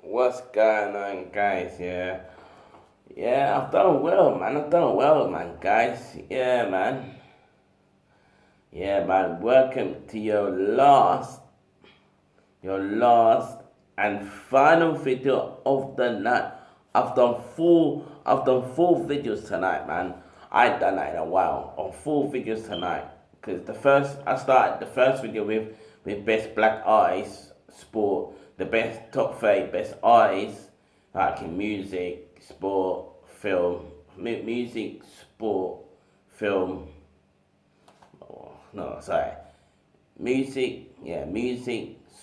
What's going on, guys? Yeah, I've done well, man. I've done well, man, guys. Yeah, man. Welcome to your last and final video of the night. I've done four videos tonight, man. I ain't done that in a while. On four videos tonight, because I started the first video with best black artists, sport, the best top 30 best artists, like in music, sport, film, music, sport, film. Oh, no, sorry. Music,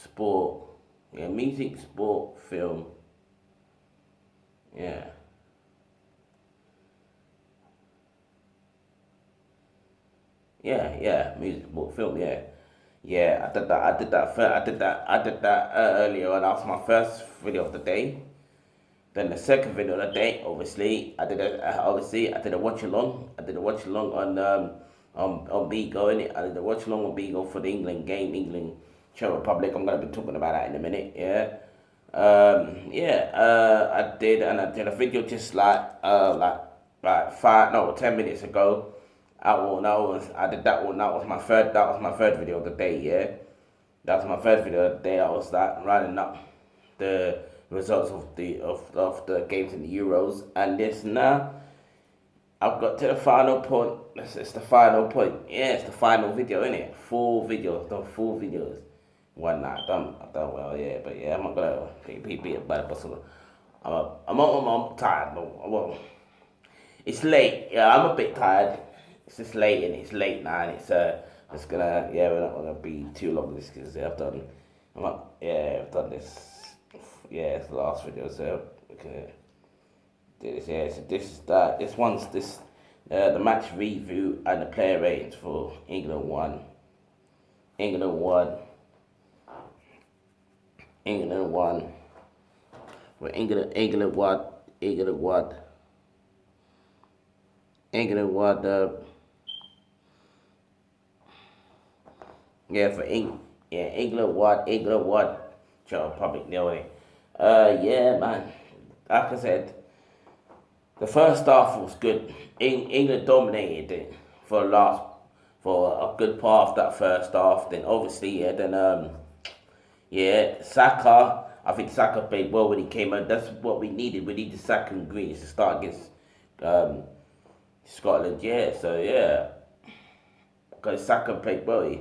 sport, music, sport, film, yeah, music, sport, film, yeah. I did that earlier on. That was my first video of the day. Then the second video of the day, obviously, I did a watch along. I did a watch along on Bigo, innit? I did a watch along on Bigo for the England game, England Czech Republic. I'm gonna be talking about that in a minute, yeah. I did a video just like 5 no 10 minutes ago. I did that one. That was my third video of the day, yeah. That was my first video of the day. I was like running up the results of the games in the Euros, and this now I've got to the final point. It's the final point. Yeah, it's the final video, innit? Four videos, done four videos. One night, I done well, yeah, but yeah, I'm not gonna be beat by the bus. I'm tired, but well, it's late. Yeah, I'm a bit tired. It's just late, and it's late now, and it's gonna, yeah, we're not gonna be too long with this because I've done this. Yeah, it's the last video, so we can do this. Yeah, so this is that. The match review and the player ratings for England won. England won. England won. For England won. England won. England won the. Yeah, for England. Yeah, England won. England won. Czech Republic nil. Yeah, man. Like I said, the first half was good. England dominated it for a good part of that first half. Then obviously, Saka. I think Saka played well when he came out. That's what we needed. We needed Saka and Greenish to start against um, Scotland. Yeah, so yeah, because Saka played well.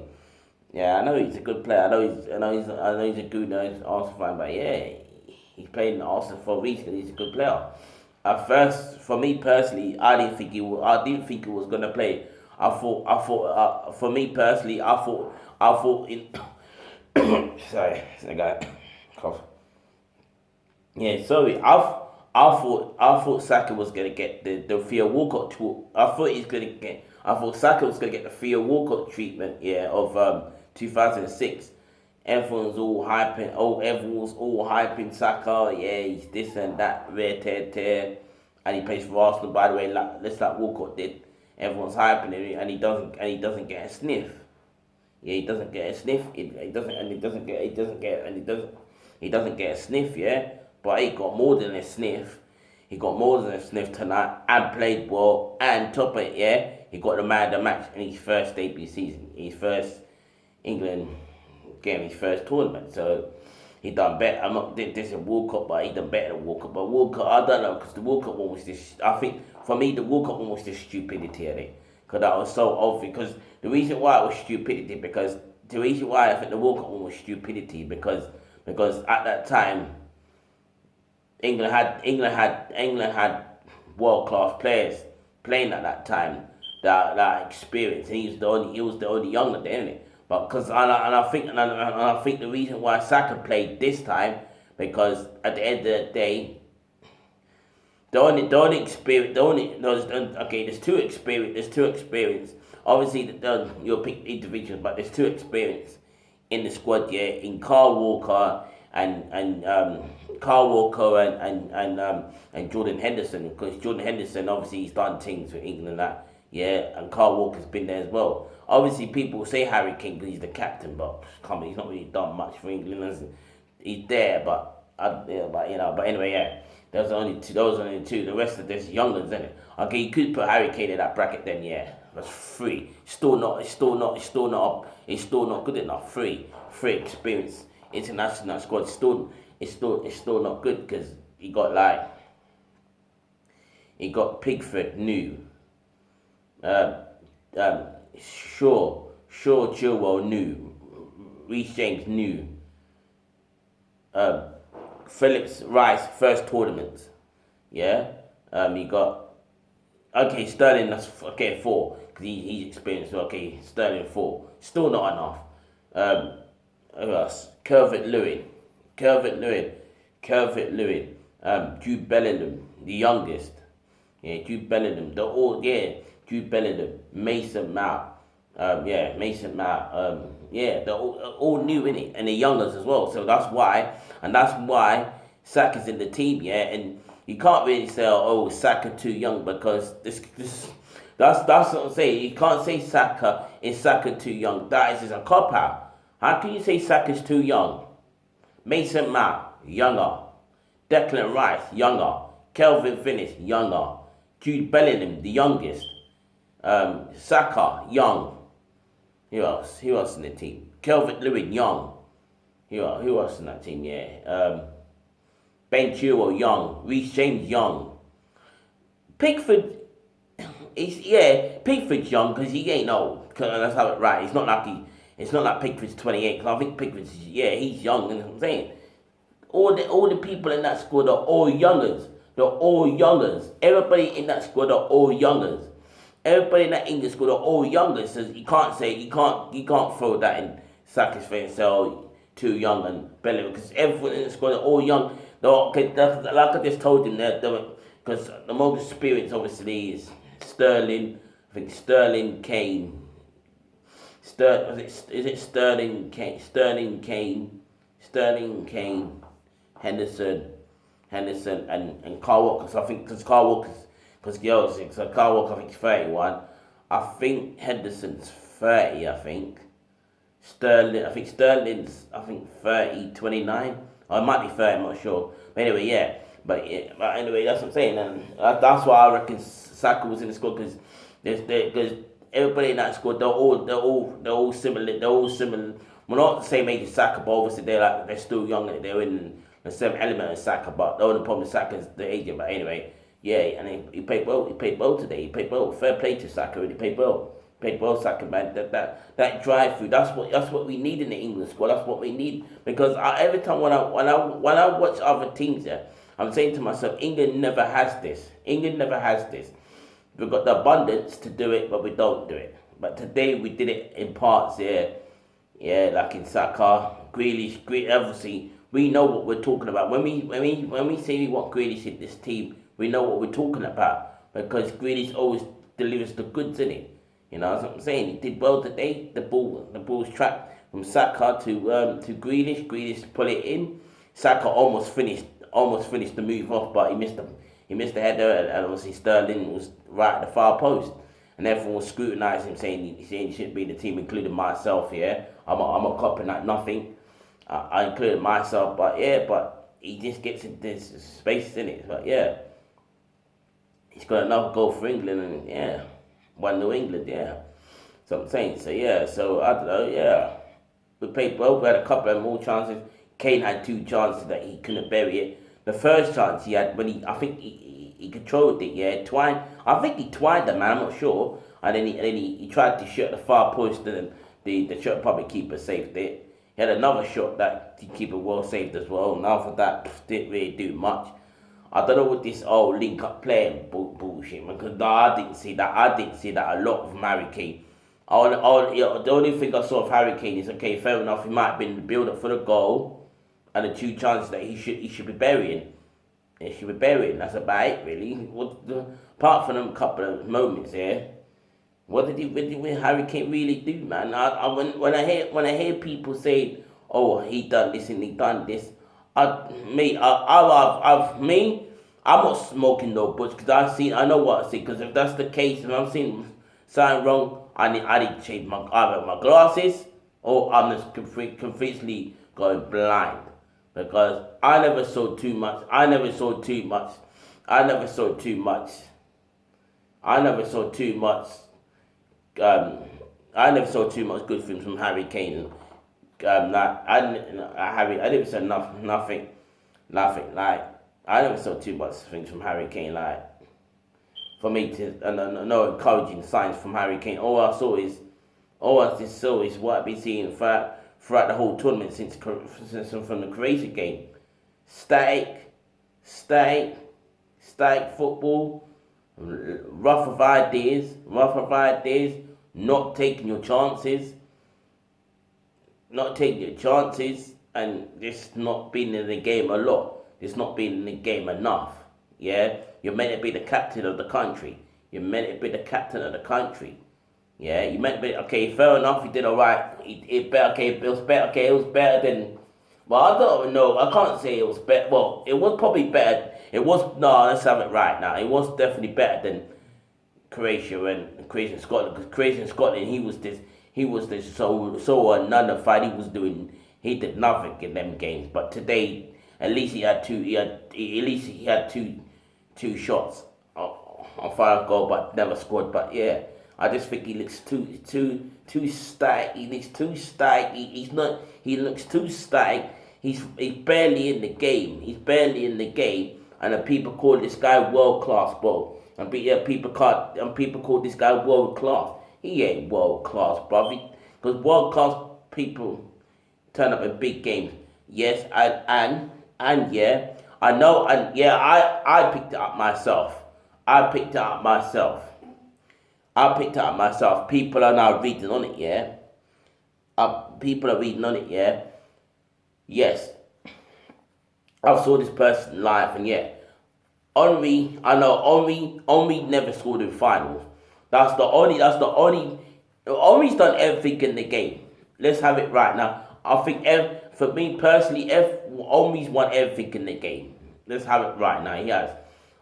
Yeah, I know he's a good player. I know he's a good Arsenal fan, but yeah, he's played in Arsenal for a reason. 'Cause he's a good player. At first, for me personally, I didn't think he was gonna play. For me personally, I thought in. Sorry, I got cough. Yeah, sorry. I thought Saka was gonna get the Theo Walcott tool. I thought Saka was gonna get the Theo Walcott treatment. Yeah, of 2006. Everyone was all hyping Saka. Yeah, he's this and that, rare tear tear, and he plays for Arsenal. By the way, like Walcott did. Everyone's hyping him, and he doesn't get a sniff. Yeah, he doesn't get a sniff. He doesn't get a sniff. Yeah, but he got more than a sniff. He got more than a sniff tonight and played well. And top of it, yeah, he got the man of the match in his first debut season, his first England game, his first tournament. So he done better. I'm not this is World Cup, but he done better than World Cup. But World Cup, I don't know, because the World Cup one was just. I think for me, the World Cup one was just stupidity, I think, because that was so obvious. Because the reason why it was stupidity, because the reason why I think the World Cup one was stupidity, because at that time England had world class players playing at that time that experience, and he was the only younger there, isn't it? But because and I think the reason why Saka played this time, because at the end of the day, the only experience, the only no, okay, there's two experience. Obviously, you'll pick individuals, but there's two experience in the squad. Yeah, in Carl Walker and Carl Walker and Jordan Henderson, because Jordan Henderson obviously he's done things for England and that. Yeah, and Carl Walker's been there as well. Obviously, people say Harry Kane because he's the captain, but come on, he's not really done much for England. He's there, but Yeah, but but anyway, yeah. Those are only two. Those are only two. The rest of this youngers, isn't it? Okay, you could put Harry Kane in that bracket. Then yeah, that's three. Still not. It's still not. It's still not. It's still not good enough. Three experience international squad. It's still not good because he got Pickford new. Um, um, Chilwell new. Reece James new. Um, Phillips Rice first tournament. Yeah. You got Sterling. That's okay 4 because he's experienced. Okay, Sterling 4. Still not enough. Who else? Calvert Lewin. Jude Bellingham, the youngest. Yeah, Jude Bellingham. Jude Bellingham. Mason Mount. Mason Mount. They're all new in it, and the youngers as well. So that's why Saka's in the team. Yeah, and you can't really say, oh, Saka too young because that's what I'm saying. You can't say Saka too young. That is just a cop out. How can you say Saka's too young? Mason Mount, younger. Declan Rice, younger. Kelvin Finnis, younger. Jude Bellingham, the youngest. Saka, young. Who else? Who else in the team? Calvert Lewin, young. Who else in that team? Yeah. Ben Chilwell, young. Reece James, young. Pickford, Pickford's young because he ain't old. Let's have it right. It's not like Pickford's 28. Because I think he's young. You know what I'm saying? All the people in that squad are all youngers. They're all youngers. Everybody in that squad are all youngers. Everybody in that English squad are all youngers. So you can't throw that in Saka's face and say, oh, too young and Bellingham, because everyone in the squad are all young. Like I just told him because the most experience obviously is Sterling. I think Sterling, Kane. Is it Sterling, Kane, Henderson, and Carl Walker. So I think because Carl Walker's girls, so Carl Walker I think is 31. I think Henderson's 30. I think Sterling's 30, 29. Or it might be 30. I'm not sure. But anyway, yeah. But anyway, that's what I'm saying, and that's why I reckon Saka was in the squad because everybody in that squad they're all similar. They're all similar. We're not the same age as Saka, but obviously they're still young. They're in the same element as Saka, but the only problem with Saka is the age. But anyway, yeah, and he played well. He played well today. He played well. Fair play to Saka. He played well. Played well, Saka, man. That drive through. That's what we need in the England squad. That's what we need because every time when I watch other teams, yeah, I'm saying to myself, England never has this. England never has this. We've got the abundance to do it, but we don't do it. But today we did it in parts, yeah. Yeah, like in Saka, Grealish. Obviously, we know what we're talking about. When we say we want Grealish in this team, we know what we're talking about because Grealish always delivers the goods in it. You know that's what I'm saying. He did well today. The ball's tracked from Saka to Grealish. Grealish put it in. Saka almost finished the move off, but he missed the header, and obviously Sterling was right at the far post, and everyone was scrutinising him, saying he shouldn't be in the team, including myself. Yeah, I'm a copping at nothing. I included myself, but he just gets in this space in it. But yeah, he's got another goal for England, and yeah, 1-0 England. Yeah, so I'm saying. So yeah, so I don't know. Yeah, we played well. We had a couple of more chances. Kane had 2 chances that he couldn't bury it. The first chance he had when I think he controlled it. Yeah, I think he twined the man. I'm not sure. And then he tried to shoot the far post, and then the shot public keeper saved it. He had another shot that the keeper well saved as well. And after that, didn't really do much. I don't know what this link up playing bullshit, man. Because I didn't see that. A lot of Harry Kane. The only thing I saw of Harry Kane is okay. Fair enough. He might have been the build up for the goal, and the 2 chances that he should be burying. He should be burying. That's about it, really. Apart from them couple of moments here. What did Harry Kane really do, man? When I hear people saying, "Oh, he done this and he done this," I'm not smoking no butts because I know what I see. Because if that's the case, and I'm seeing something wrong, I need to change either my glasses or I'm just completely going blind. because I never saw too much. I never saw too much. I never saw too much. I never saw too much. Um, I never saw too much good things from Harry Kane. Like I never said nothing. Like I never saw too much things from Harry Kane. Like for me to no encouraging signs from Harry Kane. All I just saw is what I've been seeing throughout the whole tournament since from the Croatia game. Static football, rough of ideas, not taking your chances, and just not being in the game a lot, just not being in the game enough. Yeah, you're meant to be the captain of the country. Yeah, you meant to be okay. Fair enough, you did alright. It was better than. Well, I don't know. I can't say it was better. Well, it was probably better. It was no. Let's have it right now. It was definitely better than Croatia and Scotland. Because Croatia and Scotland, he was this so nullified. He did nothing in them games. But today, at least he had two shots on final goal, but never scored. But yeah, I just think he looks too static. He looks too static. He looks too static. He's barely in the game. And then people call this guy world class, bro. And people call this guy world class. He ain't world class, brother. Because world class people turn up in big games. Yes, and yeah, I know, and yeah, I picked it up myself. People are now reading on it, yeah. People are reading on it, yeah. Yes, I saw this person live, and yeah, Henry never scored in finals. That's the only. Henry's done everything in the game. Let's have it right now. I think for me personally, Henry's won everything in the game. Let's have it right now. He has.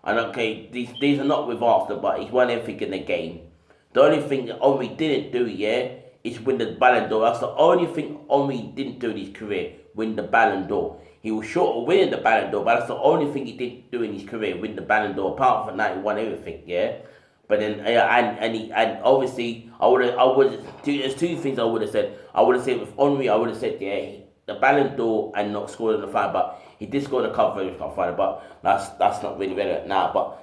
And okay, these are not with after, but he's won everything in the game. The only thing that Henry didn't do, yeah, is win the Ballon d'Or. That's the only thing Henry didn't do in his career, win the Ballon d'Or. He was short of winning the Ballon d'Or, but that's the only thing he didn't do in his career, win the Ballon d'Or. Apart from that, he won everything, yeah. But then, and obviously, there's two things I would have said. I would have said with Henry, I would have said, yeah, the Ballon d'Or and not scored in the final, but he did score the cup for the final, but that's not really relevant now. But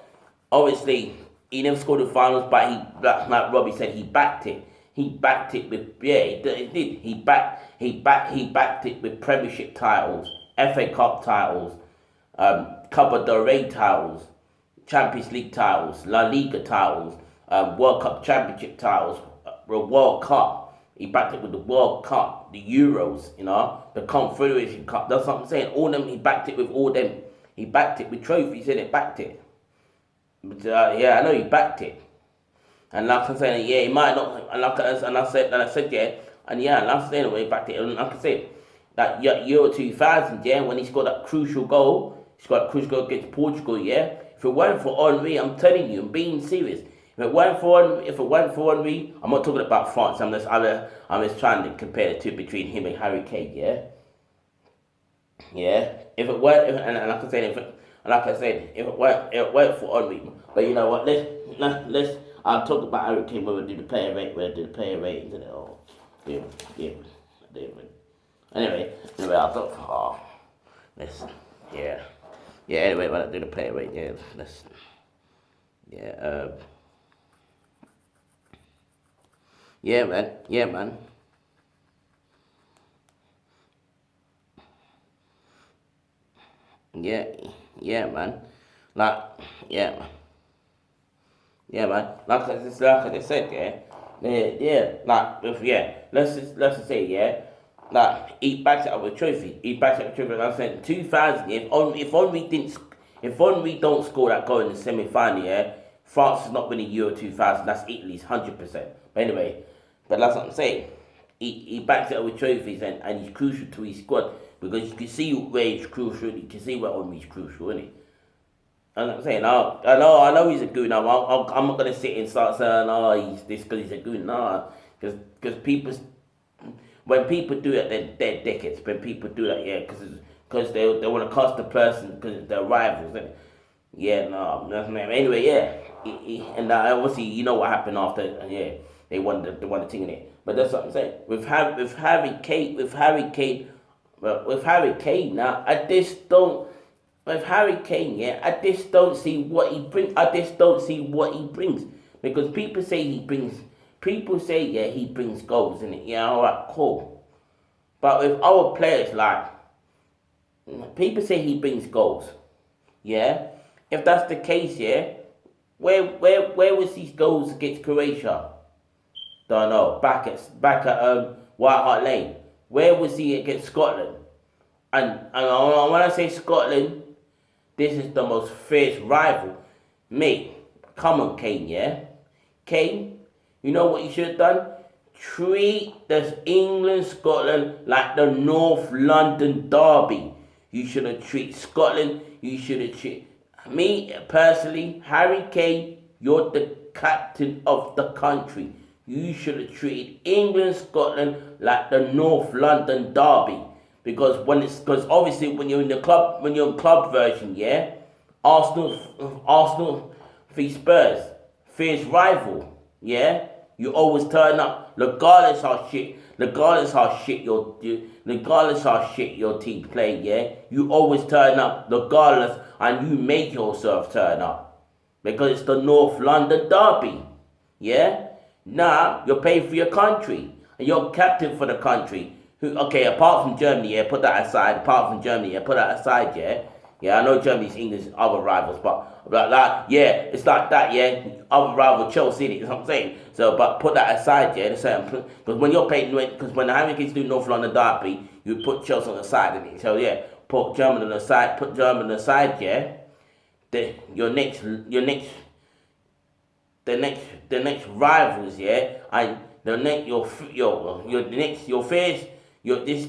obviously, he never scored the finals, but like Robbie said, he backed it. He backed it with he did. He backed it with Premiership titles, FA Cup titles, Copa del Rey titles, Champions League titles, La Liga titles, World Cup Championship titles, World Cup. He backed it with the World Cup, the Euros, the Confederation Cup. That's what I'm saying. All them, he backed it with all them. He backed it with trophies, and it backed it. But yeah, I know he backed it. And like I'm saying, yeah, he might not. And I said, yeah, and yeah, and I'm saying, he backed it. And like I said, that Euro 2000, yeah, when he scored that crucial goal, against Portugal, yeah. If it weren't for Henry, I'm telling you, I'm being serious. If it weren't for Henry, I'm not talking about France. I'm just trying to compare the two between him and Harry Kane. Yeah, yeah. If it weren't, and like I said, if it weren't for Henry, but you know what? Let's. I'll talk about Harry Kane when we do the player rate. We'll do the player ratings and it all. Yeah. Anyway, I thought. Yeah. Anyway, when I do the player rate, yeah, let's. Yeah. Yeah, man. Yeah, man. Man. Like, yeah, man. Yeah, man. Like I just said, Let's just say, yeah. Like he backs it up with trophy. And I'm saying 2000. If Henry don't score that goal in the semi-final, yeah, France is not winning Euro 2000. That's Italy's 100%. But anyway, that's what I'm saying. He backs it up with trophies and he's crucial to his squad because you can see where he's crucial. You can see where Henry's crucial, isn't it? And I'm saying, I know he's a goon. I'm not gonna sit and start saying, he's this because he's a goon. Nah, because when people do that, they're dickheads. When people do that, yeah, because because they want to cost the person because they're rivals, isn't it? Yeah, no, anyway, yeah, and obviously you know what happened after, yeah, they won the thing in it. But that's what I'm saying. With Harry Kane now, I just don't. With Harry Kane, yeah, I just don't see what he brings. I just don't see what he brings because people say he brings. People say yeah he brings goals in it. Yeah, all right, cool. But with our players, like people say he brings goals. Yeah, if that's the case, yeah, where was these goals against Croatia? Don't know. Back at White Hart Lane. Where was he against Scotland? And when I say Scotland, this is the most fierce rival. Mate, come on, Kane, yeah? Kane, you know what you should have done? Treat this England-Scotland like the North London derby. You should have treated Scotland, you should have treated... Me, personally, Harry Kane, you're the captain of the country. You should have treated England-Scotland like the North London derby. Because obviously when you're in club version, yeah, Arsenal v Spurs, fierce rival, yeah, you always turn up regardless how shit your team play, yeah, you always turn up regardless, and you make yourself turn up because it's the North London derby, yeah. Now you're paying for your country and you're captain for the country. Okay, apart from Germany, yeah, put that aside. Yeah. Yeah, I know Germany's England's other rivals, but like, yeah, it's like that, yeah. Other rival Chelsea, you know what I'm saying? So, but put that aside, yeah. Because when you're paying, because when the Harry Kings do North London derby, you put Chelsea on the side, innit? So yeah, put Germany on the side, yeah. The next rivals, yeah, and the next your face. This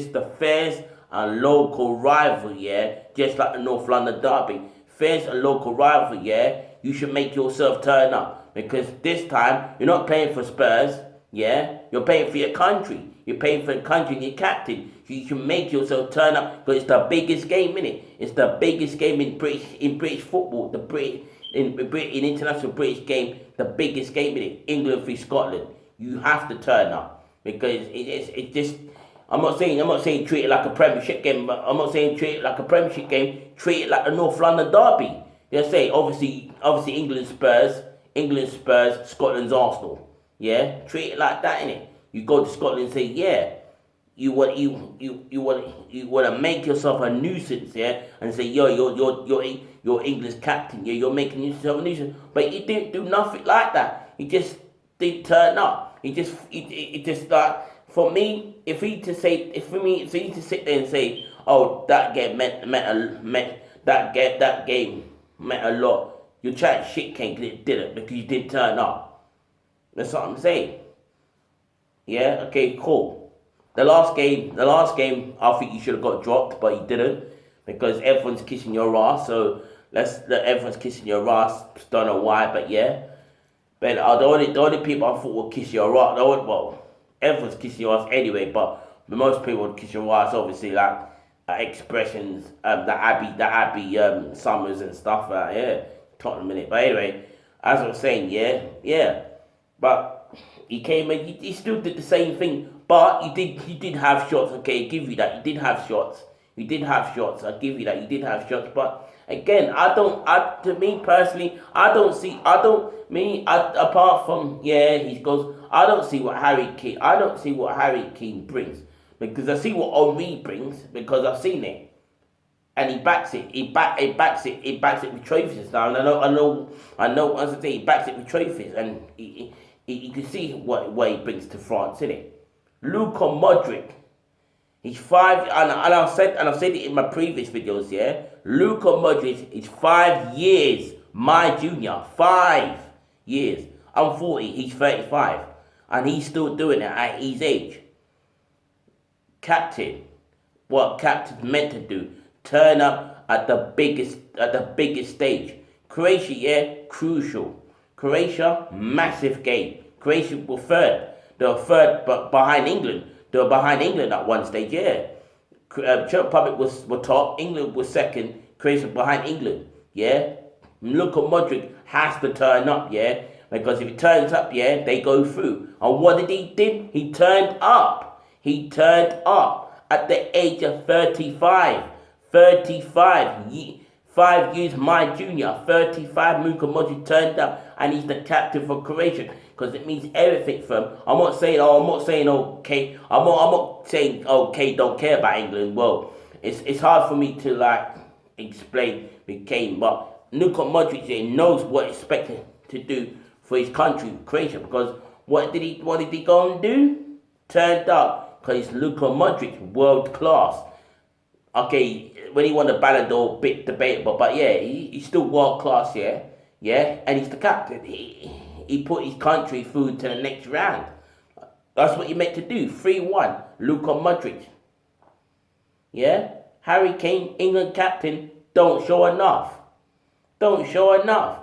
is the fierce and local rival, yeah. Just like the North London derby, fierce and local rival, yeah. You should make yourself turn up because this time you're not playing for Spurs, yeah. You're playing for your country. You're paying for the country and your captain. You should make yourself turn up because it's the biggest game, innit? It's the biggest game in British football. In international British game, the biggest game in it, England v Scotland. You have to turn up because it's just. I'm not saying treat it like a Premiership game, but I'm not saying treat it like a Premiership game. Treat it like a North London derby. They say obviously England Spurs, Scotland's Arsenal. Yeah, treat it like that, innit? You go to Scotland and say yeah. You want to make yourself a nuisance, yeah, and say yo, you're England's captain, yeah, you're making yourself a nuisance, but you didn't do nothing like that. You just didn't turn up. It just like for me, if he to sit there and say, oh, that game that game meant a lot. You chat shit, King, because it didn't because you didn't turn up. That's what I'm saying. Yeah. Okay. Cool. The last game, I think you should have got dropped, but you didn't because everyone's kissing your ass. So everyone's kissing your ass. Don't know why, but yeah. But the only people I thought would kiss your ass, everyone's kissing your ass anyway. But most people would kiss your ass, obviously, like expressions, the Abbey Summers and stuff. Yeah, Tottenham minute. But anyway, as I was saying, yeah. But he came and he still did the same thing. But you did have shots, okay, I give you that. You did have shots. I give you that. You did have shots. But again, to me personally, apart from, he goes, I don't see what Harry Kane brings. Because I see what Henry brings, because I've seen it. And he backs it. He backs it with trophies now. And I know, as I say, he backs it with trophies. And you can see what he brings to France, innit? Luka Modric, he's 5, and I've said it in my previous videos. Yeah, Luka Modric is 5 years my junior. 5 years. I'm 40. He's 35, and he's still doing it at his age. Captain, what captain's meant to do? Turn up at the biggest stage. Croatia, crucial. Croatia, massive game. Croatia were third. They were third, but behind England. They were behind England at one stage, yeah. Czech Republic were top, England was second, Croatia behind England, yeah. Luka Modric has to turn up, yeah, because if he turns up, yeah, they go through. And what did he do? He turned up. He turned up at the age of 35. 35. 5 years my junior. 35. Luka Modric turned up, and he's the captain for Croatia because it means everything for him. I'm not saying okay. I'm not saying okay. Don't care about England. Well, it's hard for me to like explain the game, but Luka Modric knows what he's expected to do for his country, Croatia, because what did he go and do? Turned up, because he's Luka Modric, world class. Okay, when he won the Ballon d'Or, bit debatable, but yeah, he's still world class, yeah, and he's the captain. He put his country through to the next round. That's what you meant to do. 3-1, Luka Modric. Yeah, Harry Kane, England captain, don't show enough. Don't show enough.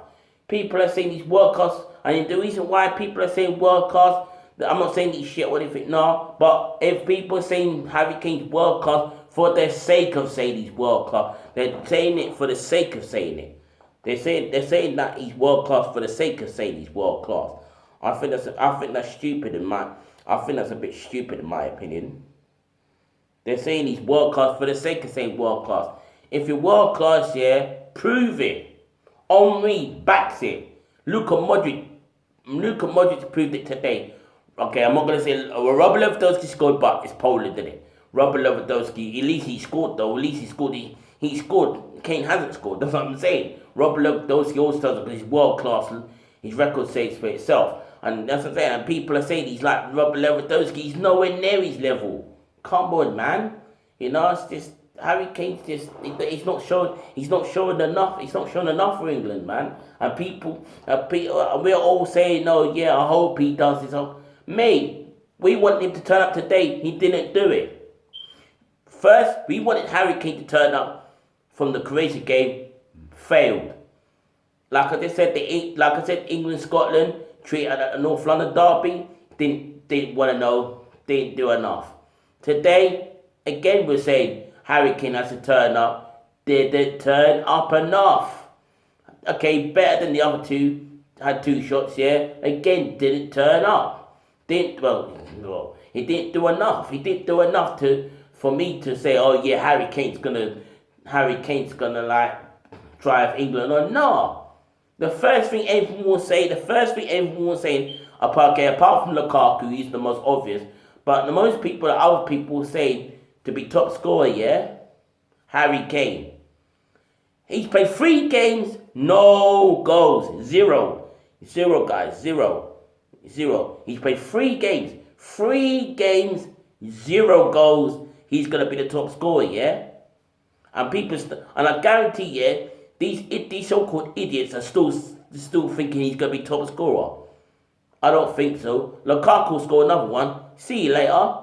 People are saying he's world class, and the reason why people are saying world class, I'm not saying he's shit or anything, no, but if people are saying Harry Kane's world class for the sake of saying he's world class, they're saying it for the sake of saying it. They're saying that he's world class for the sake of saying he's world class. I think that's stupid I think that's a bit stupid in my opinion. They're saying he's world class for the sake of saying world class. If you're world class, yeah, prove it. Henry backs it. Luka Modric proved it today. Okay, I'm not gonna say Robert Lewandowski scored, but it's Poland, didn't it? Robert Lewandowski, at least he scored though. At least he scored. He scored. Kane hasn't scored. That's what I'm saying. Robert Lewandowski also tells us because he's world class. His record says for itself, and that's what I'm saying. And people are saying he's like Robert Lewandowski. He's nowhere near his level. Come on, man. You know, it's just. Harry Kane's just, he's not showing enough. He's not showing enough for England, man. And people we're all saying, no, yeah, I hope he does this. Mate, we wanted him to turn up today. He didn't do it. First, we wanted Harry Kane to turn up from the Croatia game. Failed. Like I said, England, Scotland treated at the North London derby. Didn't want to know. Didn't do enough. Today, again, we're saying Harry Kane has to turn up. Didn't turn up enough. Okay, better than the other two. Had 2 shots, yeah. Again, didn't turn up. He didn't do enough. He didn't do enough for me to say, oh yeah, Harry Kane's gonna like drive England on. No. The first thing everyone will say, apart from Lukaku, he's the most obvious. But the other people say to be top scorer, yeah? Harry Kane. He's played 3 games, no goals. 0. 0, guys. 0. He's played 3 games. 3 games, 0 goals. He's going to be the top scorer, yeah? And and I guarantee, yeah, these so-called idiots are still thinking he's going to be top scorer. I don't think so. Lukaku will score another one. See you later.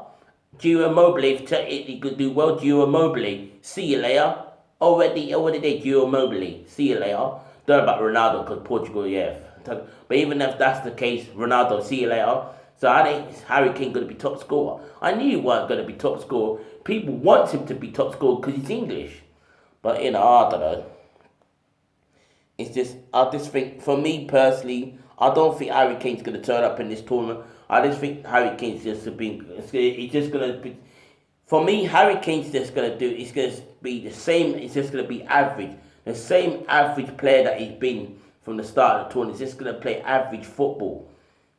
Gio Immobile, if he could do well, Gio Immobile. See you later. Already did Gio Immobile. See you later. Don't know about Ronaldo because Portugal, yeah. But even if that's the case, Ronaldo, see you later. So I think Harry Kane going to be top scorer. I knew he wasn't going to be top scorer. People want him to be top scorer because he's English. But I don't know. It's just, I just think, for me personally, I don't think Harry Kane's going to turn up in this tournament. I just think Harry Kane's just he's just going to be, for me, Harry Kane's just going to do, it's going to be the same, it's just going to be average. The same average player that he's been from the start of the tournament. He's just going to play average football.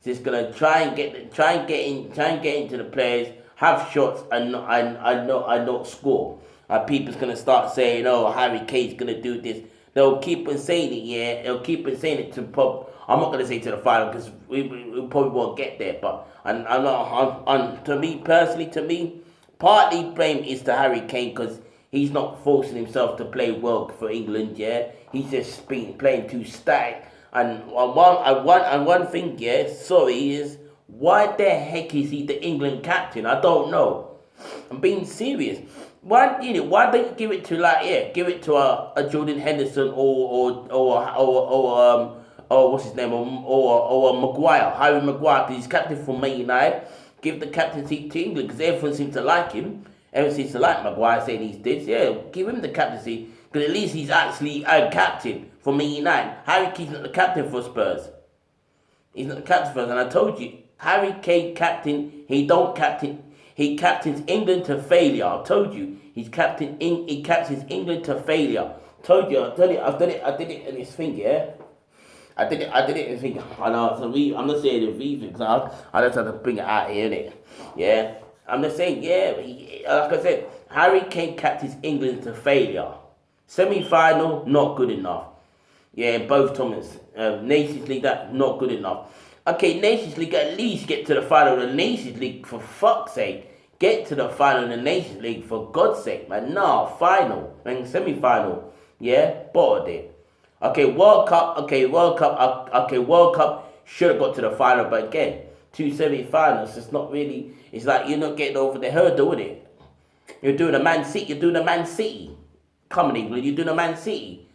He's just going to try and get into the players, have shots and not score. And people's going to start saying, oh, Harry Kane's going to do this. They'll keep on saying it, yeah. They'll keep on saying it to pop. I'm not going to say to the final because we probably won't get there. But to me personally, partly blame is to Harry Kane because he's not forcing himself to play well for England. Yeah, he's just been playing too static. And one thing, yeah, is why the heck is he the England captain? I don't know. I'm being serious. Why don't you give it to a Jordan Henderson or what's his name or Maguire, Harry Maguire, because he's captain for Man United. give the captaincy to England because everyone seems to like him. Everyone seems to like Maguire saying he's this. Yeah, give him the captaincy because at least he's actually a captain for Man United. Harry Kane's not the captain for Spurs. He's not the captain for us, and I told you, Harry Kane captain. He don't captain. He captains England to failure. I told you, he captains England to failure. Told you, I did it in this thing, yeah. I did it in this thing. I know, so I'm not saying the reason because I just have to bring it out here, innit? Yeah, I'm just saying, yeah. Like I said, Harry Kane captains England to failure. Semi-final, not good enough. Yeah, both tournaments. Nations League, that not good enough. Okay, Nations League, at least get to the final of the Nations League, for fuck's sake. Get to the final of the Nations League, for God's sake, man. Nah, final and semi-final. Yeah, bottled it. Okay, World Cup. Okay, World Cup should have got to the final, but again, 2 semi-finals. It's not really. It's like you're not getting over the hurdle, with it. You're doing a Man City. You're doing a Man City. Come on, England. You're doing a Man City.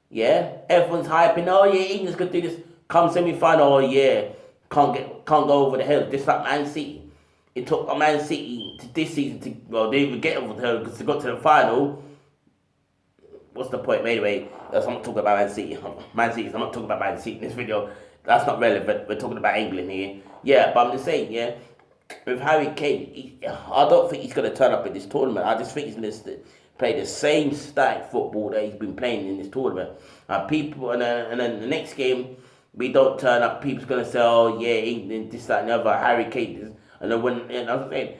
Yeah, everyone's hyping. Oh yeah, England's gonna do this. Come semi-final. Oh yeah, can't go over the hill. Just like Man City. It took a Man City to this season to they didn't even get over the hill because they got to the final. What's the point? Anyway, I'm not talking about Man City. I'm not talking about Man City in this video. That's not relevant. We're talking about England here. Yeah, but I'm just saying, yeah, with Harry Kane, I don't think he's gonna turn up in this tournament. I just think he's gonna play the same static football that he's been playing in this tournament. People, and then the next game, we don't turn up. People's gonna say, "Oh yeah, England, this, that, and the other." Harry Kane, and then I was saying,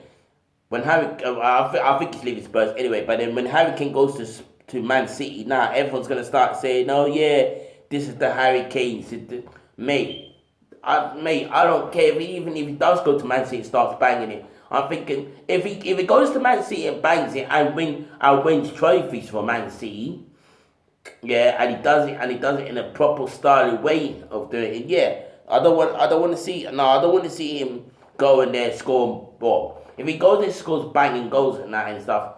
when Harry, I think he's leaving Spurs anyway. But then when Harry Kane goes to Man City, now everyone's gonna start saying, "Oh yeah, this is the Harry Kane." Mate, I don't care even if he does go to Man City and starts banging it. I'm thinking if he goes to Man City and bangs it and wins trophies for Man City, yeah, and he does it in a proper style way of doing it. Yeah, I don't want to see him go in there scoring ball. If he goes and scores banging goals and that and stuff,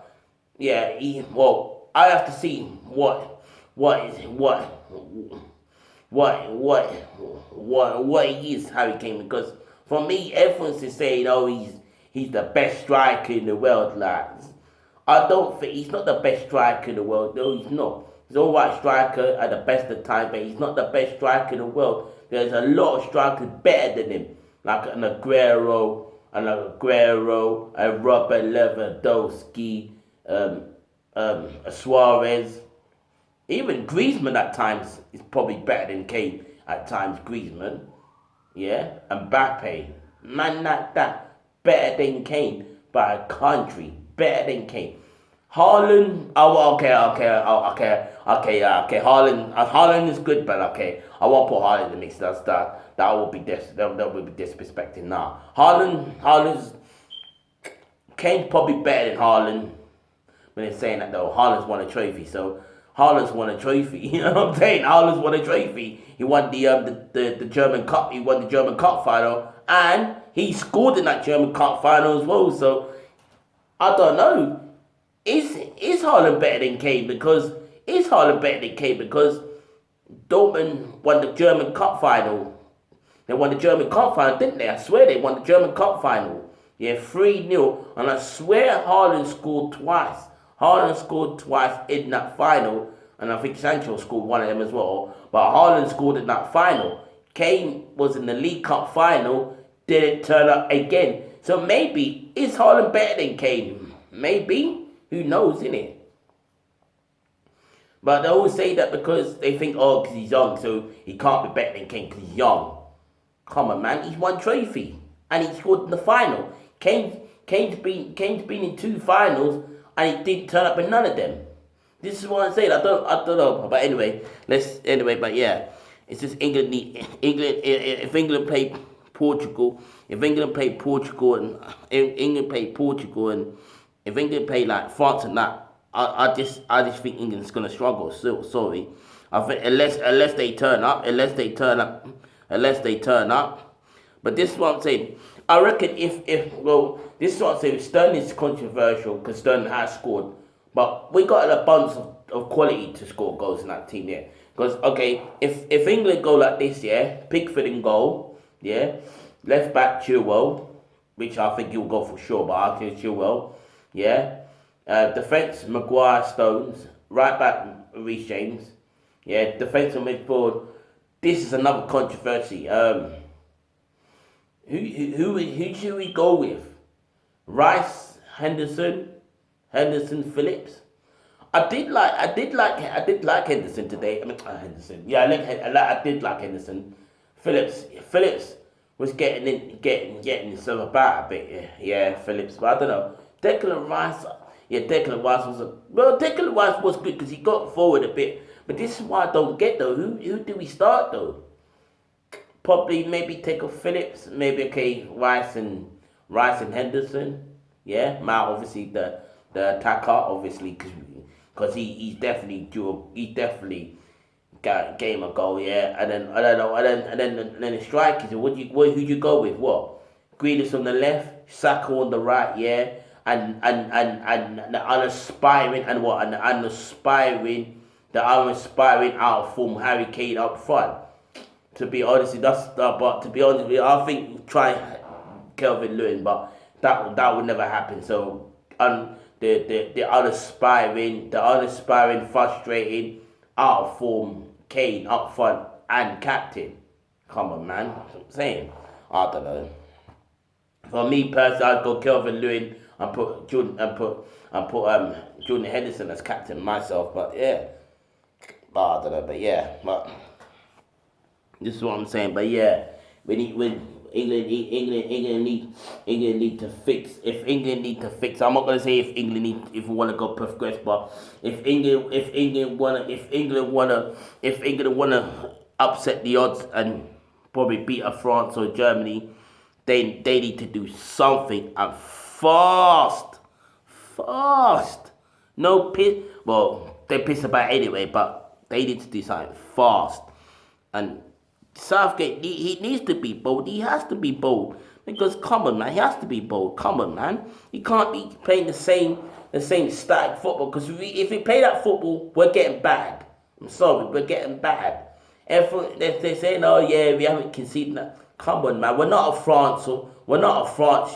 yeah, I have to see what he is, Harry Kane, because for me, everyone's just saying, "Oh, he's the best striker in the world." Like, I don't think he's not the best striker in the world. No, he's not. He's all right striker at the best of time, but he's not the best striker in the world. There's a lot of strikers better than him, like an Aguero, a Robert Lewandowski, a Suarez. Even Griezmann at times is probably better than Kane at times. Griezmann, yeah, and Mbappe, man like that, better than Kane by a country, better than Kane. Haaland, Haaland is good, but okay, I won't put Haaland in the mix. That would be disrespecting now. Kane's probably better than Haaland. When they're saying that though, Haaland's won a trophy, so Haaland's won a trophy. You know what I'm saying? Haaland's won a trophy. He won the German Cup. He won the German Cup final, and he scored in that German Cup final as well. So I don't know. Is Haaland better than Kane? Because Dortmund won the German Cup final. They won the German Cup final, didn't they? I swear they won the German Cup final. Yeah, 3-0. And I swear Haaland scored twice. Haaland scored twice in that final. And I think Sancho scored one of them as well. But Haaland scored in that final. Kane was in the League Cup final. Didn't turn up again. So maybe, is Haaland better than Kane? Maybe. Who knows, innit? But they always say that because they think, oh, because he's young, so he can't be better than Kane because he's young. Come on, man. He's won trophy. And he scored in the final. Kane's been in 2 finals and he didn't turn up in none of them. This is what I'm saying. I don't know. But anyway, but yeah. It's just England. If England played Portugal, and if England play like France and that, I just think England's gonna struggle. So sorry, I think unless they turn up. But this is what I'm saying. I reckon this is what I'm saying. Sterling's controversial because Sterling has scored, but we got an abundance of quality to score goals in that team. Yeah, because okay, if England go like this, yeah, Pickford in goal, yeah, left back Chilwell, which I think he'll go for sure, but I think Chilwell. Yeah. Defence, Maguire, Stones. Right back, Reece James. Yeah. Defensive midfield. This is another controversy. Who should we go with? Rice, Henderson, Phillips. I did like Henderson today. I mean Henderson. Yeah, I did like Henderson. Phillips was getting himself about a bit. Yeah, Phillips. But I don't know. Declan Rice. Yeah, Declan Rice was good because he got forward a bit. But this is why I don't get though. Who do we start though? Probably maybe take a Phillips. Maybe okay Rice and Henderson. Yeah, Mal obviously the attacker obviously because he's definitely got game a goal, yeah. And then I don't know, and then the strikers. Who you go with? What? Grealish on the left, Saka on the right, yeah. And the unaspiring out of form Harry Kane up front. To be honest, I think try Kelvin Lewin, but that would never happen. So the unaspiring, frustrating, out of form Kane up front and captain. Come on, man. That's what I'm saying. I don't know. For me personally, I'd go Kelvin Lewin and put Jordan Henderson as captain myself. But yeah, I don't know. But yeah, but this is what I'm saying. But yeah, England need to fix. If England need to fix, I'm not gonna say if we want to go progress, but if England wanna upset the odds and probably beat a France or Germany, they need to do something and fast. No piss. Well, they piss about anyway, but they need to do something fast. And Southgate, he needs to be bold. He has to be bold because come on, man, he has to be bold. Come on, man, he can't be playing the same static football. Because if we play that football, we're getting bad. I'm sorry, we're getting bad. They're saying, oh yeah, we haven't conceded that. Come on, man, we're not a France, you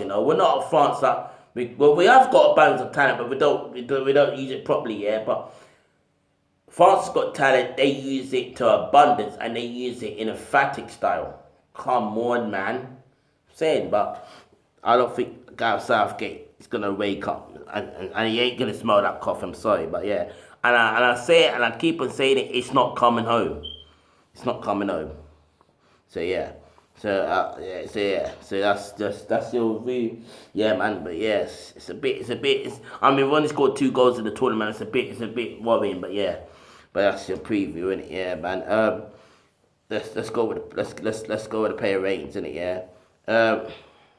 know. We're not a France that we have got a balance of talent, but we don't use it properly, yeah. But France has got talent, they use it to abundance and they use it in a emphatic style. Come on, man. I'm saying, but I don't think Gareth Southgate is going to wake up and he ain't going to smell that cough, I'm sorry, but yeah. And I say it and I keep on saying it, it's not coming home. It's not coming home. So yeah. So that's your view, yeah, man. But yes, it's a bit. I mean, we only scored 2 goals in the tournament. It's a bit worrying, but yeah. But that's your preview, innit? Yeah, man. Let's go with the player ratings, innit? Yeah.